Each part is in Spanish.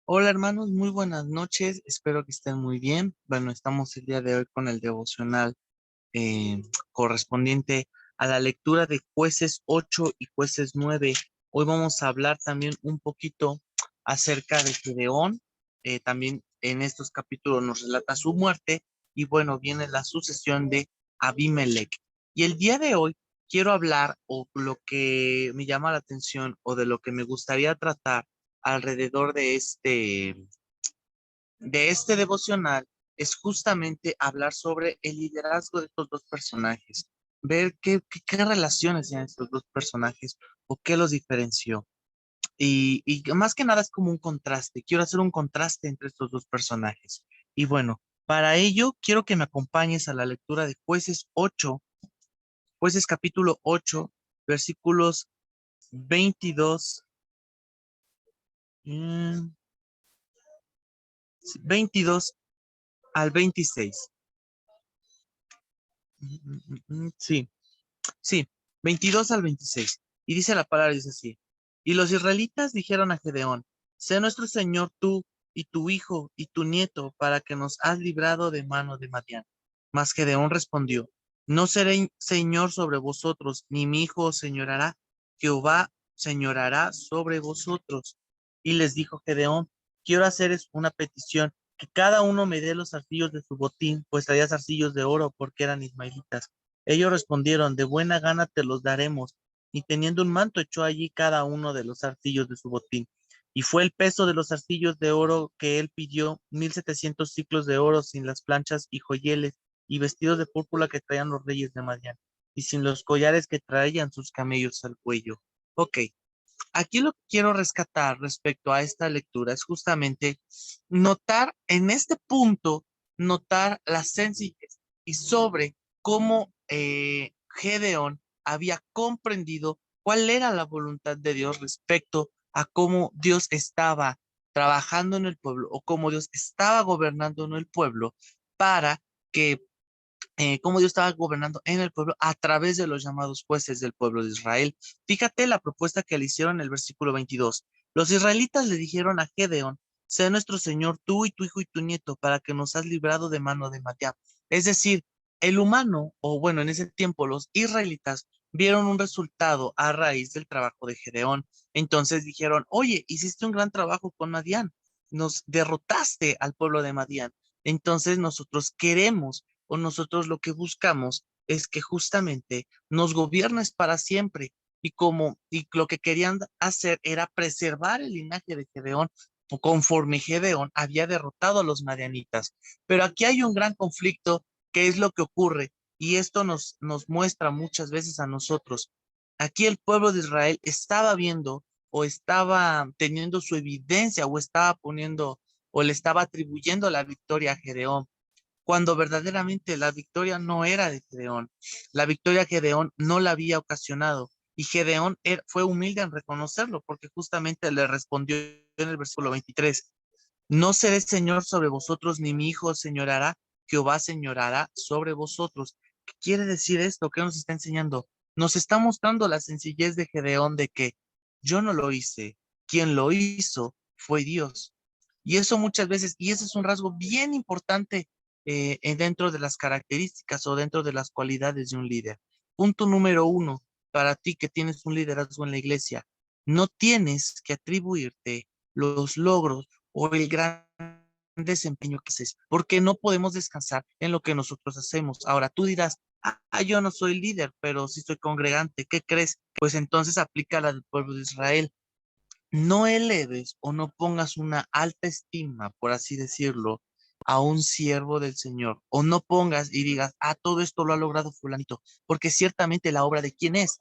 Hola hermanos, muy buenas noches, espero que estén muy bien. Bueno, estamos el día de hoy con el devocional eh, correspondiente a la lectura de Jueces 8 y Jueces 9. Hoy vamos a hablar también un poquito acerca de Gedeón. También en estos capítulos nos relata su muerte y bueno, viene la sucesión de Abimelech. Y el día de hoy quiero hablar o lo que me llama la atención o de lo que me gustaría tratar alrededor de este devocional es justamente hablar sobre el liderazgo de estos dos personajes, ver qué relaciones tienen estos dos personajes o qué los diferenció. Y más que nada es como un contraste, quiero hacer un contraste entre estos dos personajes. Y bueno, para ello quiero que me acompañes a la lectura de Jueces 8, Jueces capítulo 8, versículos 22, mm, 22 al 26. Sí, sí, 22 al 26. Y dice la palabra, dice así. Y los israelitas dijeron a Gedeón, sé nuestro Señor tú y tu hijo y tu nieto para que nos has librado de mano de Madián. Mas Gedeón respondió, no seré señor sobre vosotros, ni mi hijo os señorará, Jehová señorará sobre vosotros. Y les dijo Gedeón, quiero haceres una petición, que cada uno me dé los arcillos de su botín, pues traía arcillos de oro porque eran ismaelitas. Ellos respondieron, de buena gana te los daremos. Y teniendo un manto echó allí cada uno de los arcillos de su botín. Y fue el peso de los arcillos de oro que él pidió, 1700 siclos de oro sin las planchas y joyeles, y vestidos de púrpura que traían los reyes de Madián, y sin los collares que traían sus camellos al cuello. Ok, aquí lo que quiero rescatar respecto a esta lectura es justamente notar en este punto, notar la sencillez y sobre cómo Gedeón había comprendido cuál era la voluntad de Dios respecto a cómo Dios estaba trabajando en el pueblo o cómo Dios estaba gobernando en el pueblo para que cómo Dios estaba gobernando en el pueblo a través de los llamados jueces del pueblo de Israel. Fíjate la propuesta que le hicieron en el versículo 22. Los israelitas le dijeron a Gedeón, sé nuestro Señor tú y tu hijo y tu nieto, para que nos has librado de mano de Madián. Es decir, el humano, o bueno, en ese tiempo los israelitas vieron un resultado a raíz del trabajo de Gedeón. Entonces dijeron, oye, hiciste un gran trabajo con Madián, nos derrotaste al pueblo de Madián. Entonces nosotros queremos o nosotros lo que buscamos es que justamente nos gobiernes para siempre. Y lo que querían hacer era preservar el linaje de Gedeón, o conforme Gedeón había derrotado a los madianitas. Pero aquí hay un gran conflicto, que es lo que ocurre, y esto nos muestra muchas veces a nosotros. Aquí el pueblo de Israel estaba viendo o estaba teniendo su evidencia o estaba poniendo o le estaba atribuyendo la victoria a Gedeón cuando verdaderamente la victoria no era de Gedeón. La victoria Gedeón no la había ocasionado. Y Gedeón fue humilde en reconocerlo, porque justamente le respondió en el versículo 23, no seré señor sobre vosotros, ni mi hijo señorará, Jehová señorará sobre vosotros. ¿Qué quiere decir esto? ¿Qué nos está enseñando? Nos está mostrando la sencillez de Gedeón de que yo no lo hice, quien lo hizo fue Dios. Y eso muchas veces, y ese es un rasgo bien importante dentro de las características o dentro de las cualidades de un líder. Punto número uno, para ti que tienes un liderazgo en la iglesia, no tienes que atribuirte los logros o el gran desempeño que haces, porque no podemos descansar en lo que nosotros hacemos. Ahora tú dirás, yo no soy líder, pero sí soy congregante, ¿qué crees? Pues entonces aplica la del pueblo de Israel. No eleves o no pongas una alta estima, por así decirlo, a un siervo del Señor, o no pongas y digas, todo esto lo ha logrado fulanito, porque ciertamente la obra de quién es,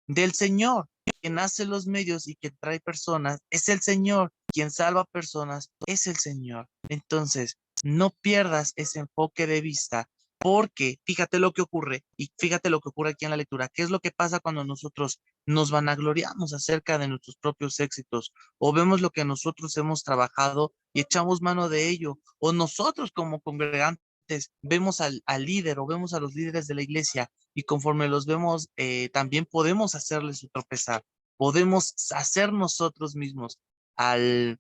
del Señor. Quien hace los medios y quien trae personas es el Señor. Quien salva personas es el Señor. Entonces, no pierdas ese enfoque de vista porque fíjate lo que ocurre y fíjate lo que ocurre aquí en la lectura. ¿Qué es lo que pasa cuando nosotros nos vanagloriamos acerca de nuestros propios éxitos o vemos lo que nosotros hemos trabajado y echamos mano de ello? O nosotros como congregantes vemos al líder o vemos a los líderes de la iglesia y conforme los vemos, también podemos hacerles su tropezar, podemos hacer nosotros mismos al,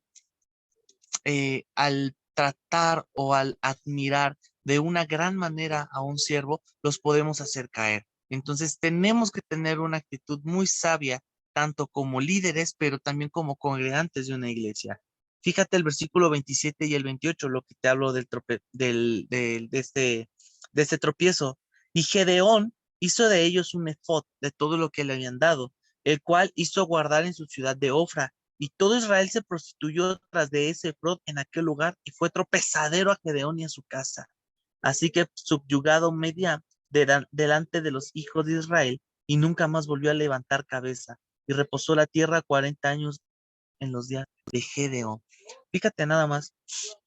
al tratar o al admirar de una gran manera a un siervo, los podemos hacer caer. Entonces tenemos que tener una actitud muy sabia, tanto como líderes, pero también como congregantes de una iglesia. Fíjate el versículo 27 y el 28, lo que te hablo de este tropiezo. Y Gedeón hizo de ellos un efod de todo lo que le habían dado, el cual hizo guardar en su ciudad de Ofra. Y todo Israel se prostituyó tras de ese efod en aquel lugar y fue tropezadero a Gedeón y a su casa. Así que subyugado media delante de los hijos de Israel y nunca más volvió a levantar cabeza. Y reposó la tierra 40 años en los días de Gedeón. Fíjate nada más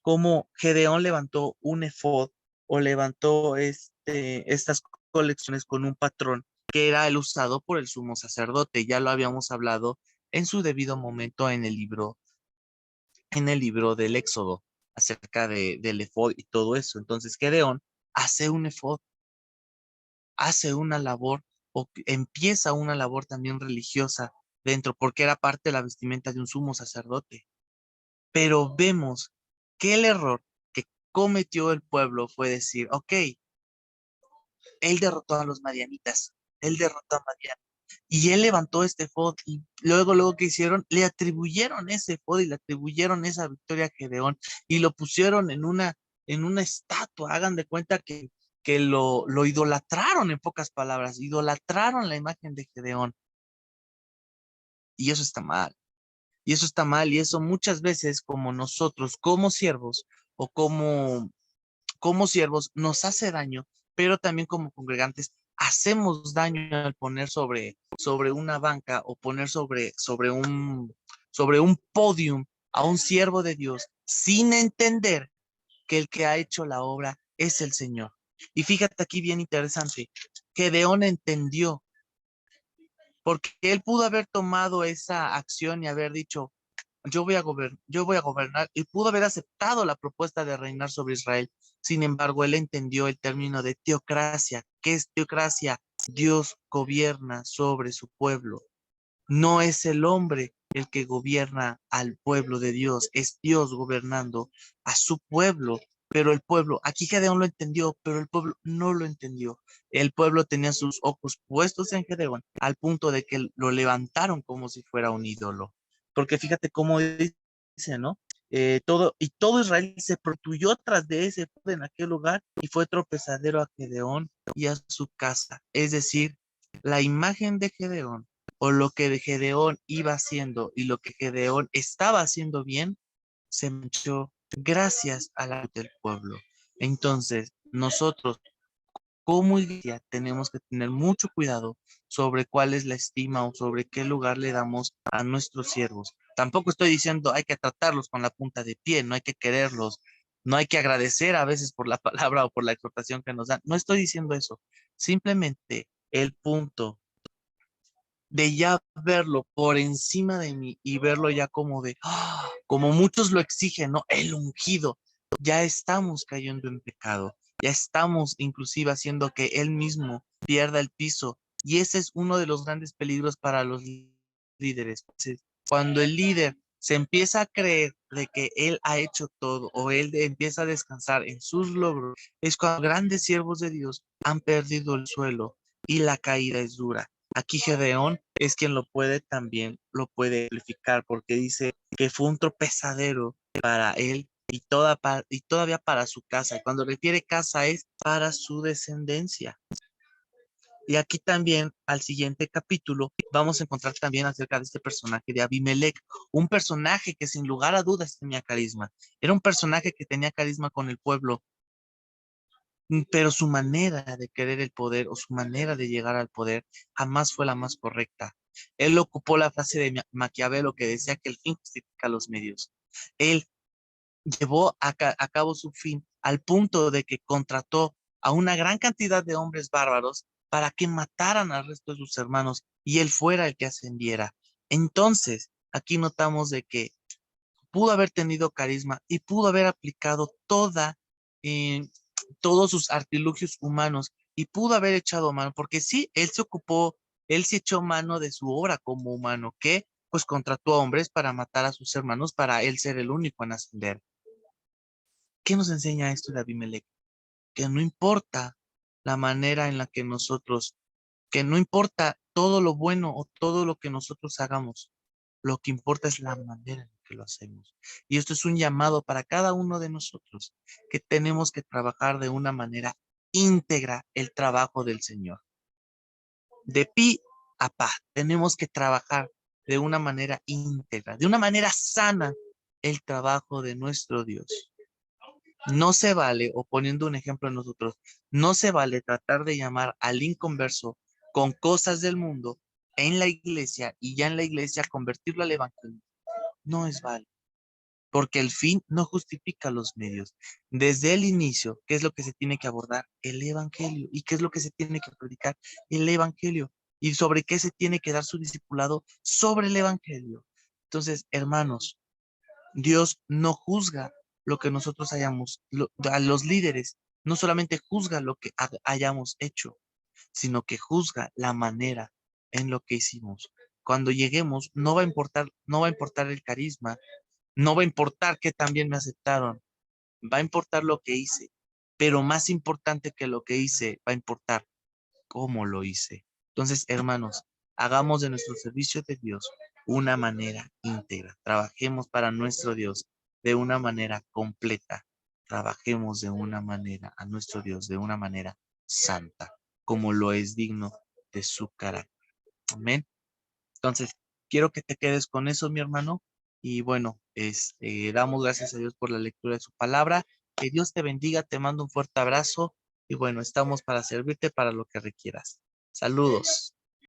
cómo Gedeón levantó un efod o levantó estas colecciones con un patrón que era el usado por el sumo sacerdote. Ya lo habíamos hablado en su debido momento en el libro del Éxodo, acerca del efod y todo eso. Entonces, Gedeón hace un efod, hace una labor o empieza una labor también religiosa dentro, porque era parte de la vestimenta de un sumo sacerdote. Pero vemos que el error que cometió el pueblo fue decir, ok, él derrotó a los madianitas, él derrotó a Madián, y él levantó este efod, y luego que hicieron, le atribuyeron ese efod y le atribuyeron esa victoria a Gedeón, y lo pusieron en una estatua. Hagan de cuenta que lo idolatraron, en pocas palabras, idolatraron la imagen de Gedeón, y eso está mal. Y eso está mal, y eso muchas veces, como nosotros, como siervos o como siervos, nos hace daño, pero también como congregantes hacemos daño al poner sobre una banca o poner sobre un podium a un siervo de Dios sin entender que el que ha hecho la obra es el Señor. Y fíjate aquí bien interesante, Gedeón entendió, porque él pudo haber tomado esa acción y haber dicho, yo voy a gobernar, y pudo haber aceptado la propuesta de reinar sobre Israel. Sin embargo, él entendió el término de teocracia. ¿Qué es teocracia? Dios gobierna sobre su pueblo. No es el hombre el que gobierna al pueblo de Dios, es Dios gobernando a su pueblo. Pero el pueblo, aquí Gedeón lo entendió, pero el pueblo no lo entendió. El pueblo tenía sus ojos puestos en Gedeón, al punto de que lo levantaron como si fuera un ídolo. Porque fíjate cómo dice, ¿no? Todo Israel se prostituyó tras de ese en aquel lugar y fue tropezadero a Gedeón y a su casa. Es decir, la imagen de Gedeón o lo que Gedeón iba haciendo y lo que Gedeón estaba haciendo bien, se manchó gracias a la del pueblo. Entonces, nosotros como iglesia tenemos que tener mucho cuidado sobre cuál es la estima o sobre qué lugar le damos a nuestros siervos. Tampoco estoy diciendo hay que tratarlos con la punta de pie, no hay que quererlos, no hay que agradecer a veces por la palabra o por la exhortación que nos dan. No estoy diciendo eso. Simplemente el punto de ya verlo por encima de mí y verlo ya como como muchos lo exigen, ¿no? El ungido. Ya estamos cayendo en pecado, ya estamos inclusive haciendo que él mismo pierda el piso, y ese es uno de los grandes peligros para los líderes. Cuando el líder se empieza a creer de que él ha hecho todo o él empieza a descansar en sus logros, es cuando grandes siervos de Dios han perdido el suelo y la caída es dura. Aquí Gedeón es quien lo puede amplificar, porque dice que fue un tropezadero para él y todavía para su casa. Y cuando refiere casa es para su descendencia. Y aquí también, al siguiente capítulo, vamos a encontrar también acerca de este personaje de Abimelech, un personaje que sin lugar a dudas tenía carisma. Era un personaje que tenía carisma con el pueblo, pero su manera de querer el poder o su manera de llegar al poder jamás fue la más correcta. Él ocupó la frase de Maquiavelo que decía que el fin justifica los medios. Él llevó a cabo su fin al punto de que contrató a una gran cantidad de hombres bárbaros para que mataran al resto de sus hermanos y él fuera el que ascendiera. Entonces, aquí notamos de que pudo haber tenido carisma y pudo haber aplicado eh, todos sus artilugios humanos y pudo haber echado mano, porque sí, él se echó mano de su obra como humano, que pues contrató a hombres para matar a sus hermanos para él ser el único en ascender. ¿Qué nos enseña esto de Abimelech? Que no importa la manera en la que nosotros, que no importa todo lo bueno o todo lo que nosotros hagamos, lo que importa es la manera en que lo hacemos. Y esto es un llamado para cada uno de nosotros, que tenemos que trabajar de una manera íntegra el trabajo del Señor. De pi a pa, tenemos que trabajar de una manera íntegra, de una manera sana el trabajo de nuestro Dios. No se vale, o poniendo un ejemplo en nosotros, no se vale tratar de llamar al inconverso con cosas del mundo en la iglesia y ya en la iglesia convertirlo al evangelio. No es válido, porque el fin no justifica los medios. Desde el inicio, ¿qué es lo que se tiene que abordar? El evangelio. ¿Y qué es lo que se tiene que predicar? El evangelio. ¿Y sobre qué se tiene que dar su discipulado? Sobre el evangelio. Entonces, hermanos, Dios no juzga lo que nosotros a los líderes, no solamente juzga lo que hayamos hecho, sino que juzga la manera en lo que hicimos. Cuando lleguemos, no va a importar el carisma, no va a importar que también me aceptaron, va a importar lo que hice, pero más importante que lo que hice, va a importar cómo lo hice. Entonces, hermanos, hagamos de nuestro servicio de Dios una manera íntegra. Trabajemos para nuestro Dios de una manera completa. Trabajemos de una manera a nuestro Dios de una manera santa, como lo es digno de su carácter. Amén. Entonces, quiero que te quedes con eso, mi hermano. Y bueno, damos gracias a Dios por la lectura de su palabra. Que Dios te bendiga, te mando un fuerte abrazo. Y bueno, estamos para servirte para lo que requieras. Saludos.